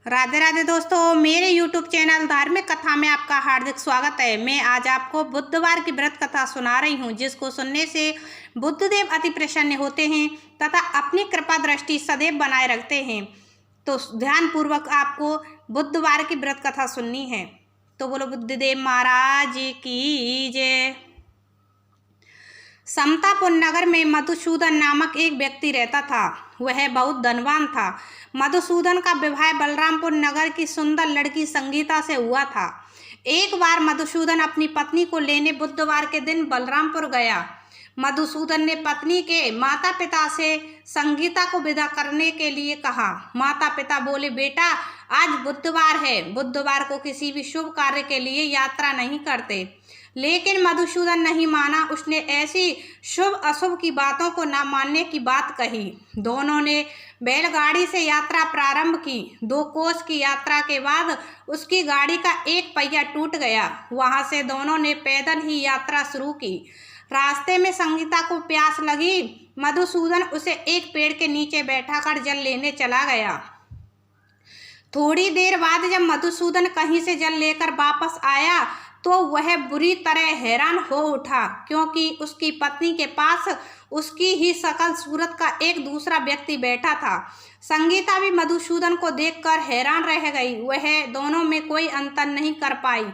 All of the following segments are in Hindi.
राधे राधे दोस्तों, मेरे YouTube चैनल धार्मिक कथा में आपका हार्दिक स्वागत है। मैं आज आपको बुधवार की व्रत कथा सुना रही हूँ, जिसको सुनने से बुद्धदेव अति प्रसन्न होते हैं तथा अपनी कृपा दृष्टि सदैव बनाए रखते हैं। तो ध्यान पूर्वक आपको बुधवार की व्रत कथा सुननी है। तो बोलो बुद्धदेव महाराज की जय। समतापुर नगर में मधुसूदन नामक एक व्यक्ति रहता था। वह बहुत धनवान था। मधुसूदन का विवाह बलरामपुर नगर की सुंदर लड़की संगीता से हुआ था। एक बार मधुसूदन अपनी पत्नी को लेने बुधवार के दिन बलरामपुर गया। मधुसूदन ने पत्नी के माता पिता से संगीता को विदा करने के लिए कहा। माता पिता बोले, बेटा आज बुधवार है, बुधवार को किसी भी शुभ कार्य के लिए यात्रा नहीं करते। लेकिन मधुसूदन नहीं माना। उसने ऐसी शुभ अशुभ की बातों को न मानने की बात कही। दोनों ने बैलगाड़ी से यात्रा प्रारंभ की। 2 कोस की यात्रा के बाद उसकी गाड़ी का एक पहिया टूट गया। वहां से दोनों ने पैदल ही यात्रा शुरू की। रास्ते में संगीता को प्यास लगी। मधुसूदन उसे एक पेड़ के नीचे बैठाकर जल लेने चला गया। थोड़ी देर बाद जब मधुसूदन कहीं से जल लेकर वापस आया तो वह बुरी तरह हैरान हो उठा, क्योंकि उसकी पत्नी के पास उसकी ही शकल सूरत का एक दूसरा व्यक्ति बैठा था। संगीता भी मधुसूदन को देखकर हैरान रह गई। वह दोनों में कोई अंतर नहीं कर पाई।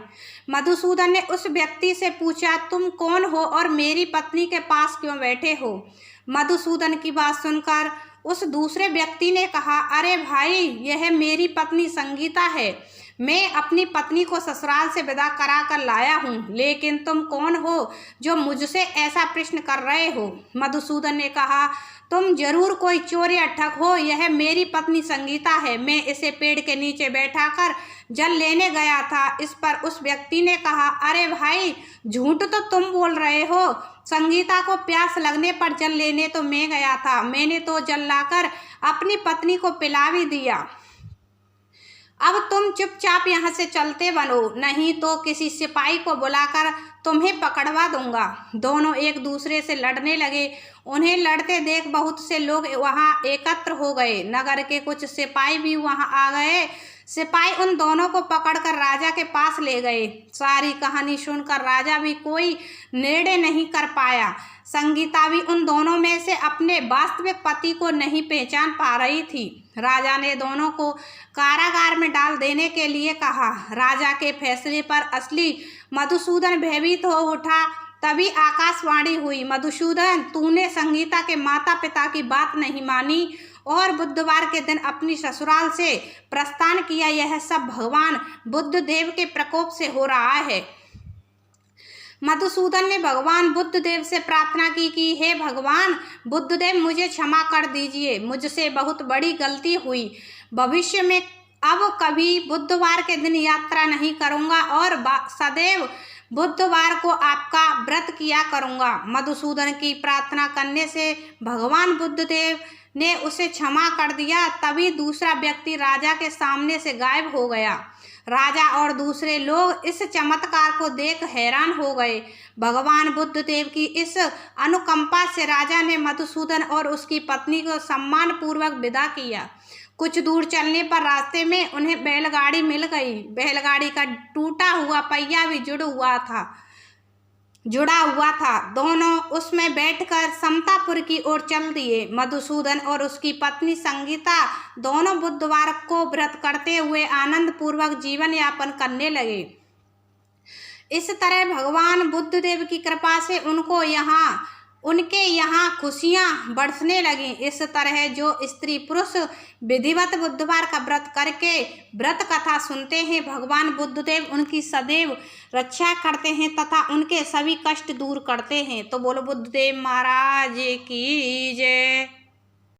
मधुसूदन ने उस व्यक्ति से पूछा, तुम कौन हो और मेरी पत्नी के पास क्यों बैठे हो? मधुसूदन की बात सुनकर उस दूसरे व्यक्ति ने कहा, अरे भाई, यह मेरी पत्नी संगीता है। मैं अपनी पत्नी को ससुराल से विदा करा कर लाया हूँ, लेकिन तुम कौन हो जो मुझसे ऐसा प्रश्न कर रहे हो? मधुसूदन ने कहा, तुम जरूर कोई चोर या ठग हो। यह मेरी पत्नी संगीता है। मैं इसे पेड़ के नीचे बैठाकर जल लेने गया था। इस पर उस व्यक्ति ने कहा, अरे भाई, झूठ तो तुम बोल रहे हो। संगीता को प्यास लगने पर जल लेने तो मैं गया था। मैंने तो जल लाकर अपनी पत्नी को पिला भी दिया। अब तुम चुपचाप यहाँ से चलते बनो, नहीं तो किसी सिपाही को बुलाकर तुम्हें पकड़वा दूंगा। दोनों एक दूसरे से लड़ने लगे। उन्हें लड़ते देख बहुत से लोग वहां एकत्र हो गए। नगर के कुछ सिपाही भी वहां आ गए। सिपाही उन दोनों को पकड़कर राजा के पास ले गए। सारी कहानी सुनकर राजा भी कोई निर्णय नहीं कर पाया। संगीता भी उन दोनों में से अपने वास्तविक पति को नहीं पहचान पा रही थी। राजा ने दोनों को कारागार में डाल देने के लिए कहा। राजा के फैसले पर असली मधुसूदन भयभीत हो उठा। तभी आकाशवाणी हुई, मधुसूदन, तूने संगीता के माता पिता की बात नहीं मानी और बुधवार के दिन अपनी ससुराल से प्रस्थान किया। यह सब भगवान बुद्धदेव के प्रकोप से हो रहा है। मधुसूदन ने भगवान बुद्धदेव से प्रार्थना की कि हे भगवान बुद्धदेव, मुझे क्षमा कर दीजिए। मुझसे बहुत बड़ी गलती हुई। भविष्य में अब कभी बुधवार के दिन यात्रा नहीं करूंगा और सदैव बुधवार को आपका व्रत किया करूंगा। मधुसूदन की प्रार्थना करने से भगवान बुद्धदेव ने उसे क्षमा कर दिया। तभी दूसरा व्यक्ति राजा के सामने से गायब हो गया। राजा और दूसरे लोग इस चमत्कार को देख हैरान हो गए। भगवान बुद्धदेव की इस अनुकंपा से राजा ने मधुसूदन और उसकी पत्नी को सम्मान पूर्वक विदा किया। कुछ दूर चलने पर रास्ते में उन्हें बैलगाड़ी मिल गई। बैलगाड़ी का टूटा हुआ पहिया भी जुड़ा हुआ था। दोनों उसमें बैठकर समतापुर की ओर चल दिए। मधुसूदन और उसकी पत्नी संगीता दोनों बुधवार को व्रत करते हुए आनंद पूर्वक जीवन यापन करने लगे। इस तरह भगवान बुद्धदेव की कृपा से उनके यहाँ खुशियाँ बरसने लगी। इस तरह जो स्त्री पुरुष विधिवत बुधवार का व्रत करके व्रत कथा सुनते हैं, भगवान बुद्धदेव उनकी सदैव रक्षा करते हैं तथा उनके सभी कष्ट दूर करते हैं। तो बोलो बुद्धदेव महाराज की जय।